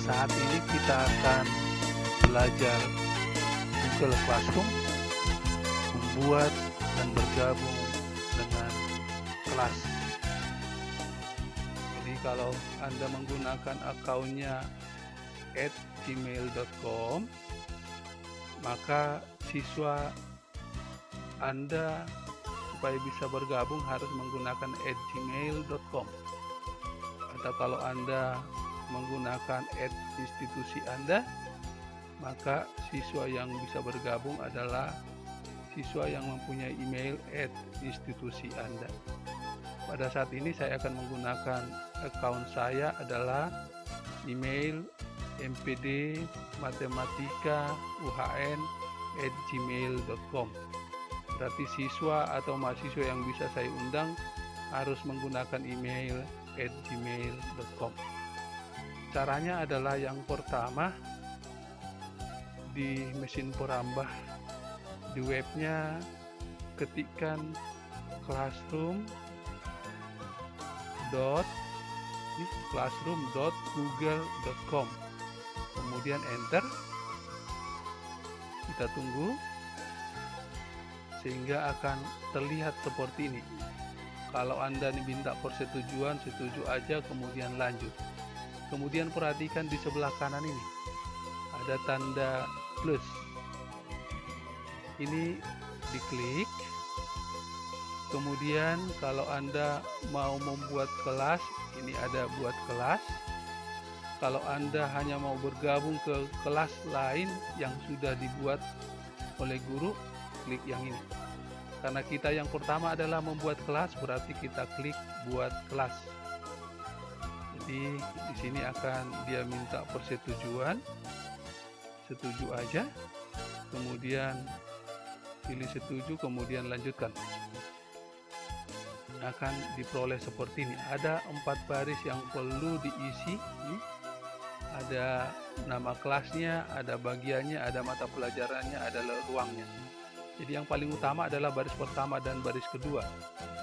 Saat ini kita akan belajar Google Classroom, membuat dan bergabung dengan kelas. Jadi kalau Anda menggunakan akunnya @gmail.com, maka siswa Anda supaya bisa bergabung harus menggunakan @gmail.com. Atau kalau Anda menggunakan institusi Anda, maka siswa yang bisa bergabung adalah siswa yang mempunyai email institusi Anda. Pada saat ini saya akan menggunakan account saya adalah email mpdmatematika.uhn@gmail.com. Berarti siswa atau mahasiswa yang bisa saya undang harus menggunakan email @gmail.com. Caranya adalah yang pertama, di mesin perambah di webnya ketikkan classroom.google.com, kemudian enter. Kita tunggu sehingga akan terlihat seperti ini. Kalau Anda diminta persetujuan, setuju aja, kemudian lanjut. Kemudian perhatikan di sebelah kanan ini ada tanda plus. Ini diklik. Kemudian kalau Anda mau membuat kelas, ini ada buat kelas. Kalau Anda hanya mau bergabung ke kelas lain yang sudah dibuat oleh guru, klik yang ini. Karena kita yang pertama adalah membuat kelas, berarti kita klik buat kelas. Jadi di sini akan dia minta persetujuan, setuju aja, kemudian pilih setuju, kemudian lanjutkan. Akan diperoleh seperti ini. Ada 4 baris yang perlu diisi. Ada nama kelasnya, ada bagiannya, ada mata pelajarannya, ada ruangnya. Jadi yang paling utama adalah baris pertama dan baris kedua,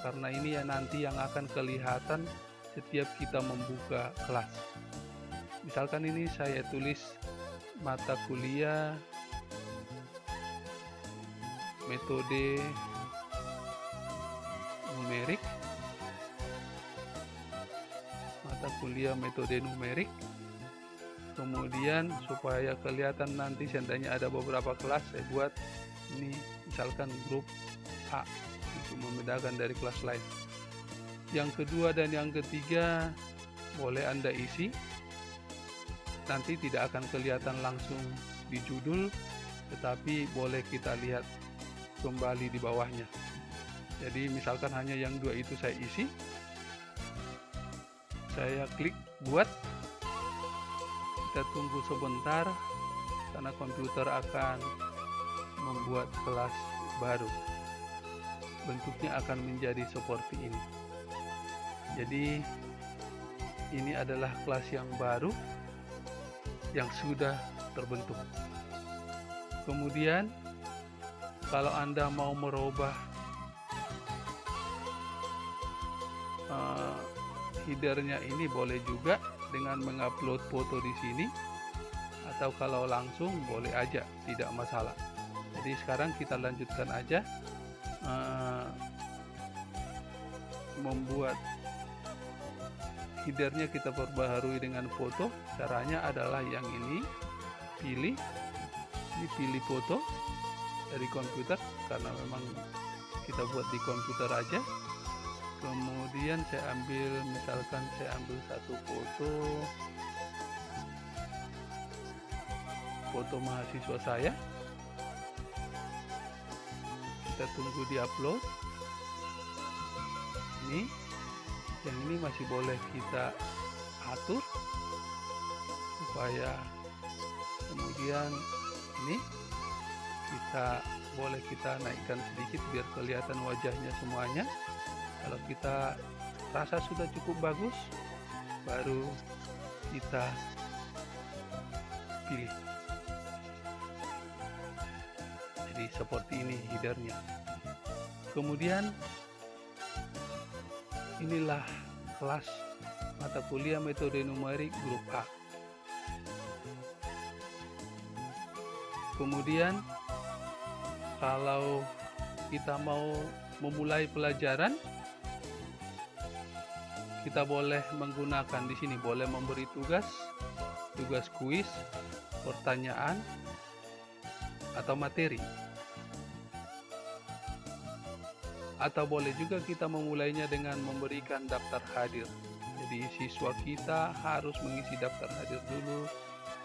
karena ini ya nanti yang akan kelihatan setiap kita membuka kelas. Misalkan ini saya tulis mata kuliah metode numerik, mata kuliah metode numerik. Kemudian supaya kelihatan nanti seandainya ada beberapa kelas, saya buat ini misalkan grup A untuk membedakan dari kelas lain. Yang kedua dan yang ketiga boleh Anda isi, nanti tidak akan kelihatan langsung di judul, tetapi boleh kita lihat kembali di bawahnya. Jadi misalkan hanya yang 2 itu saya isi, saya klik buat. Kita tunggu sebentar karena komputer akan membuat kelas baru. Bentuknya akan menjadi seperti ini. Jadi ini adalah kelas yang baru yang sudah terbentuk. Kemudian kalau Anda mau merubah headernya ini boleh juga dengan mengupload foto di sini, atau kalau langsung boleh aja, tidak masalah. Jadi sekarang kita lanjutkan aja membuat headernya, kita perbaharui dengan foto. Caranya adalah yang ini, pilih foto dari komputer karena memang kita buat di komputer aja. Kemudian saya ambil, misalkan saya ambil satu foto mahasiswa saya. Kita tunggu di upload. Ini yang ini masih boleh kita atur supaya kemudian ini boleh kita naikkan sedikit biar kelihatan wajahnya semuanya. Kalau kita rasa sudah cukup bagus, baru kita pilih. Jadi seperti ini headernya. Kemudian inilah kelas mata kuliah metode numerik grup A. Kemudian kalau kita mau memulai pelajaran, kita boleh menggunakan di sini, boleh memberi tugas kuis, pertanyaan, atau materi. Atau boleh juga kita memulainya dengan memberikan daftar hadir. Jadi siswa kita harus mengisi daftar hadir dulu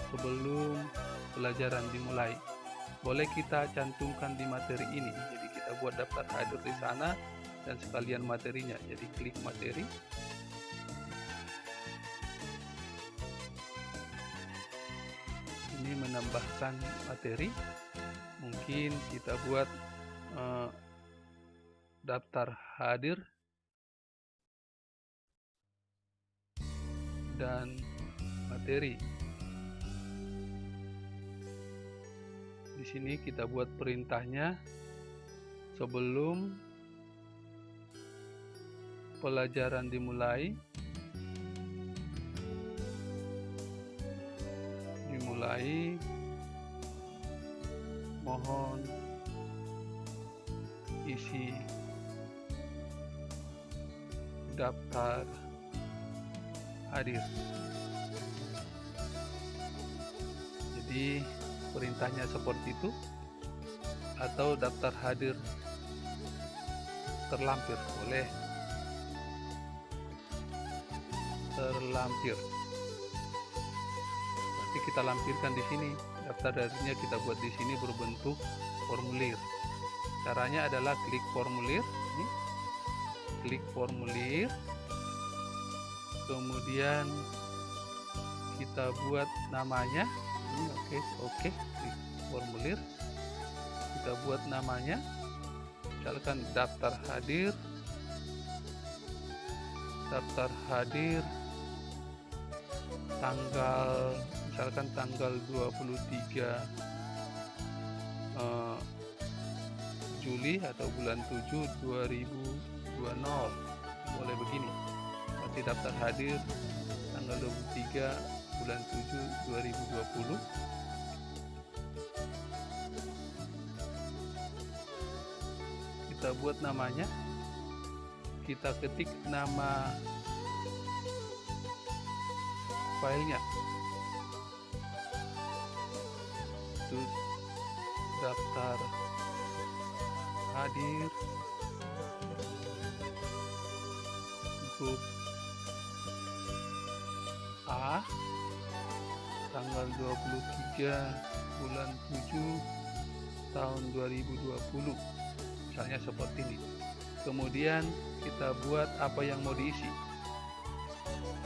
sebelum pelajaran dimulai. Boleh kita cantumkan di materi ini. Jadi kita buat daftar hadir di sana dan sekalian materinya. Jadi klik materi. Ini menambahkan materi. Mungkin kita buat daftar hadir dan materi. Di sini kita buat perintahnya sebelum pelajaran dimulai. Mohon isi daftar hadir. Jadi perintahnya seperti itu, atau daftar hadir terlampir, boleh terlampir. Nanti kita lampirkan di sini. Daftar hadirnya kita buat di sini berbentuk formulir. Caranya adalah klik formulir, klik formulir, kemudian kita buat namanya. Oke, klik formulir, kita buat namanya, misalkan daftar hadir tanggal 23 Juli atau bulan 7 2020, boleh begini. Nanti daftar hadir tanggal 23 bulan 7 2020. Kita buat namanya, kita ketik nama filenya, itu daftar hadir grup A tanggal 23 bulan 7 tahun 2020, misalnya seperti ini. Kemudian kita buat apa yang mau diisi.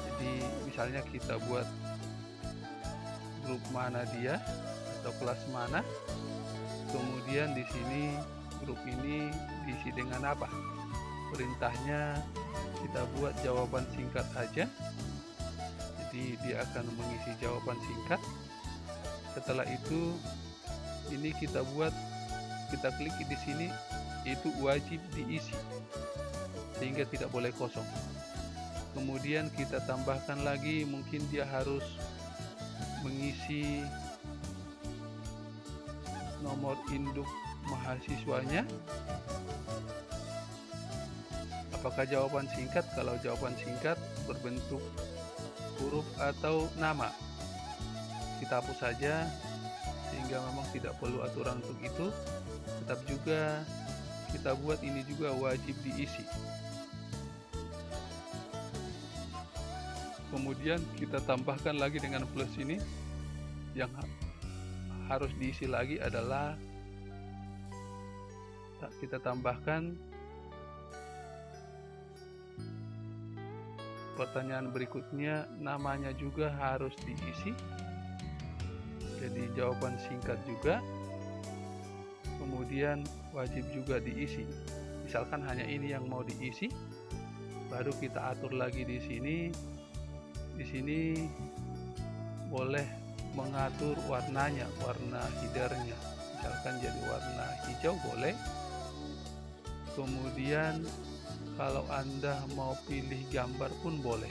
Jadi misalnya kita buat grup mana dia atau kelas mana. Kemudian di sini grup ini diisi dengan apa? Perintahnya kita buat jawaban singkat aja. Jadi dia akan mengisi jawaban singkat. Setelah itu ini kita klik di sini, itu wajib diisi sehingga tidak boleh kosong. Kemudian kita tambahkan lagi, mungkin dia harus mengisi nomor induk mahasiswanya. Apakah jawaban singkat? Kalau jawaban singkat berbentuk huruf atau nama, kita hapus saja sehingga memang tidak perlu aturan untuk itu. Tetap juga kita buat ini juga wajib diisi. Kemudian kita tambahkan lagi dengan plus ini, yang harus diisi lagi adalah kita tambahkan pertanyaan berikutnya, namanya juga harus diisi. Jadi jawaban singkat juga, kemudian wajib juga diisi. Misalkan hanya ini yang mau diisi, baru kita atur lagi di sini. Di sini boleh mengatur warnanya, warna headernya. Misalkan jadi warna hijau boleh. Kemudian kalau Anda mau pilih gambar pun boleh.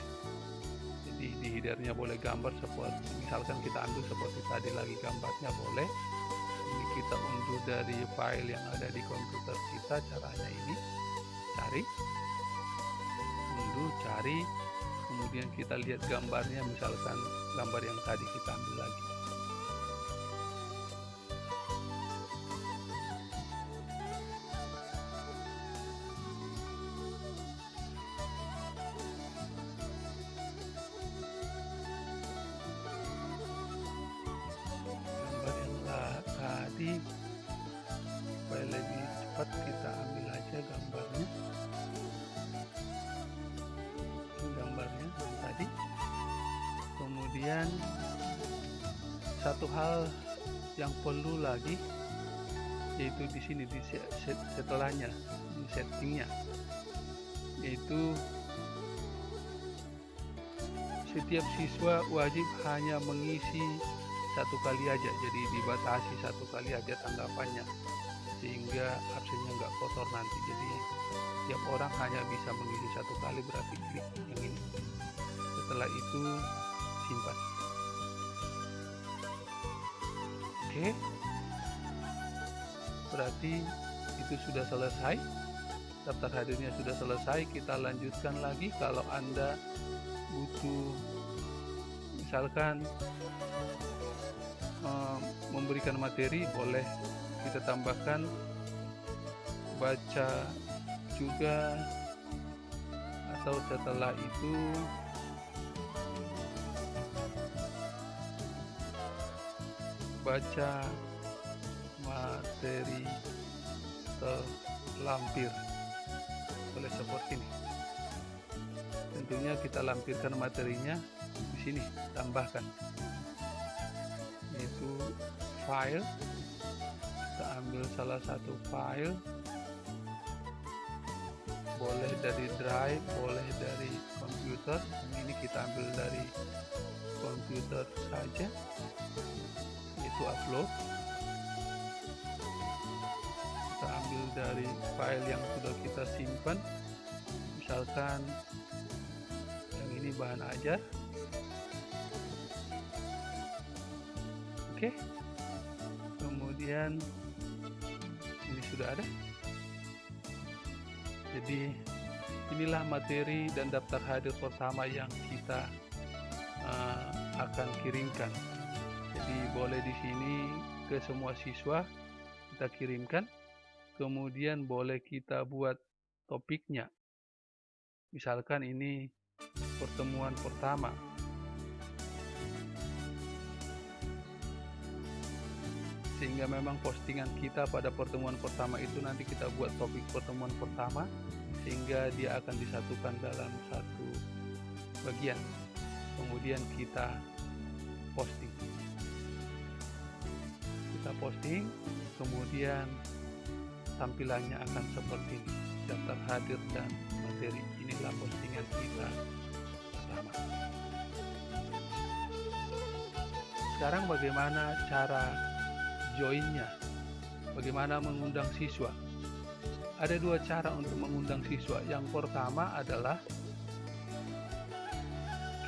Jadi di headernya boleh gambar seperti, misalkan kita ambil seperti tadi lagi gambarnya boleh. kita unduh dari file yang ada di komputer kita. Caranya ini, cari, unduh, cari, kemudian kita lihat gambarnya, misalkan gambar yang tadi kita ambil lagi. Tadi supaya lebih cepat kita ambil aja gambarnya yang tadi. Kemudian satu hal yang perlu lagi yaitu di sini di setelahnya, di settingnya, yaitu setiap siswa wajib hanya mengisi satu kali aja, jadi dibatasi satu kali aja tanggapannya sehingga absennya nggak kotor nanti. Jadi tiap orang hanya bisa mengisi satu kali, berarti klik yang ini. Setelah itu simpan. Oke, berarti itu sudah selesai, daftar hadirnya sudah selesai. Kita lanjutkan lagi. Kalau Anda butuh misalkan memberikan materi, boleh kita tambahkan baca juga, atau setelah itu baca materi terlampir, boleh seperti ini. Tentunya kita lampirkan materinya di sini, tambahkan yaitu file. Kita ambil salah satu file, boleh dari drive, boleh dari komputer. Ini kita ambil dari komputer saja, yaitu upload. Kita ambil dari file yang sudah kita simpan, misalkan yang ini bahan ajar. Oke, kemudian ini sudah ada. Jadi inilah materi dan daftar hadir pertama yang kita akan kirimkan. Jadi boleh di sini ke semua siswa kita kirimkan. Kemudian boleh kita buat topiknya. Misalkan ini pertemuan pertama. Sehingga memang postingan kita pada pertemuan pertama itu nanti kita buat topik pertemuan pertama, sehingga dia akan disatukan dalam satu bagian. Kemudian kita posting. Kita posting, kemudian tampilannya akan seperti ini. Daftar hadir dan materi. Inilah postingan kita pertama. Sekarang bagaimana cara joinnya, bagaimana mengundang siswa? Ada dua cara untuk mengundang siswa. Yang pertama adalah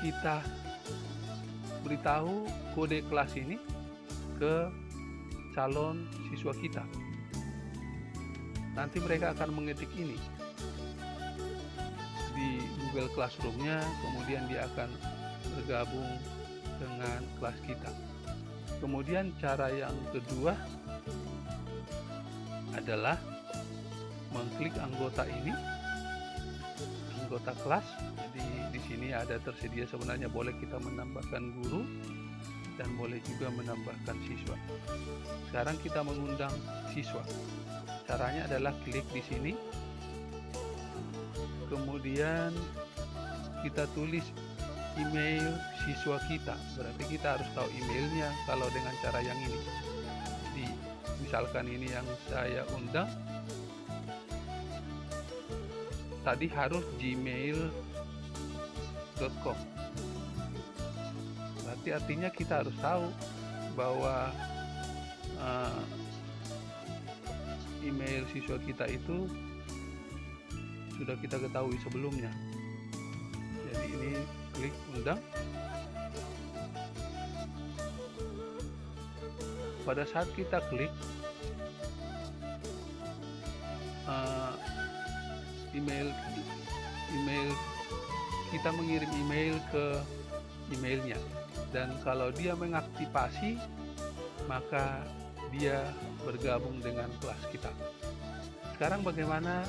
kita beritahu kode kelas ini ke calon siswa kita. Nanti mereka akan mengetik ini di Google Classroom-nya, kemudian dia akan bergabung dengan kelas kita. Kemudian cara yang kedua adalah mengklik anggota ini, anggota kelas. Jadi di sini ada tersedia sebenarnya, boleh kita menambahkan guru dan boleh juga menambahkan siswa. Sekarang kita mengundang siswa. Caranya adalah klik di sini, kemudian kita tulis email siswa kita. Berarti kita harus tahu emailnya kalau dengan cara yang ini. Jadi misalkan ini yang saya undang, tadi harus gmail.com. Berarti artinya kita harus tahu bahwa email siswa kita itu sudah kita ketahui sebelumnya. Jadi ini klik undang. pada saat kita klik email kita mengirim email ke emailnya, dan kalau dia mengaktifasi maka dia bergabung dengan kelas kita. Sekarang bagaimana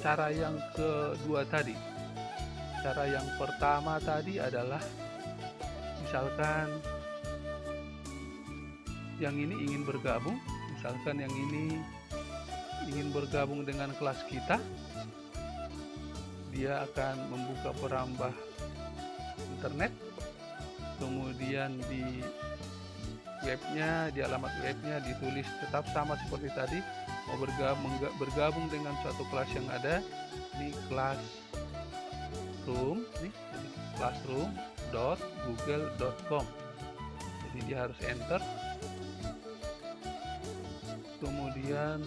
cara yang kedua tadi? Cara yang pertama tadi adalah misalkan yang ini ingin bergabung, misalkan yang ini ingin bergabung dengan kelas kita, dia akan membuka perambah internet, kemudian di webnya, di alamat webnya ditulis tetap sama seperti tadi, mau bergabung dengan suatu kelas yang ada di classroom, classroom.google.com. Jadi dia harus enter, kemudian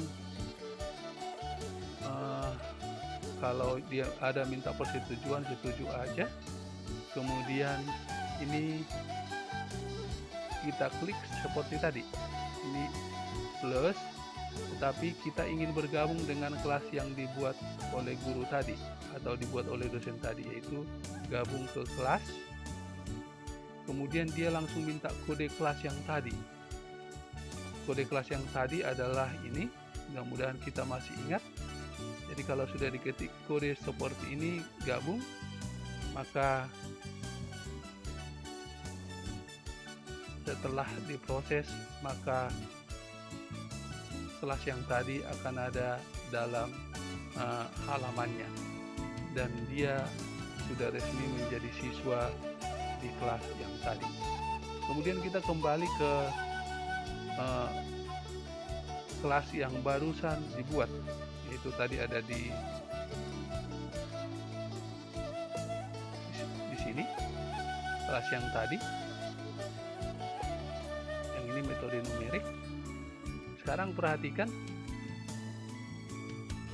kalau dia ada minta persetujuan, setuju aja. Kemudian ini kita klik seperti tadi, ini plus, tetapi kita ingin bergabung dengan kelas yang dibuat oleh guru tadi atau dibuat oleh dosen tadi, yaitu gabung ke kelas. Kemudian dia langsung minta kode kelas yang tadi. Kode kelas yang tadi adalah ini, mudah-mudahan kita masih ingat. Jadi kalau sudah diketik kode seperti ini gabung, maka setelah diproses maka kelas yang tadi akan ada dalam halamannya, dan dia sudah resmi menjadi siswa di kelas yang tadi. Kemudian kita kembali ke kelas yang barusan dibuat, yaitu tadi ada di sini, kelas yang tadi, yang ini metode numerik. Sekarang perhatikan,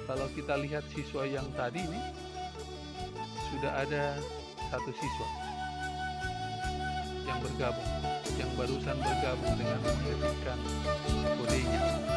kalau kita lihat siswa yang tadi ini sudah ada satu siswa yang bergabung, yang barusan bergabung dengan mengetikkan kodenya.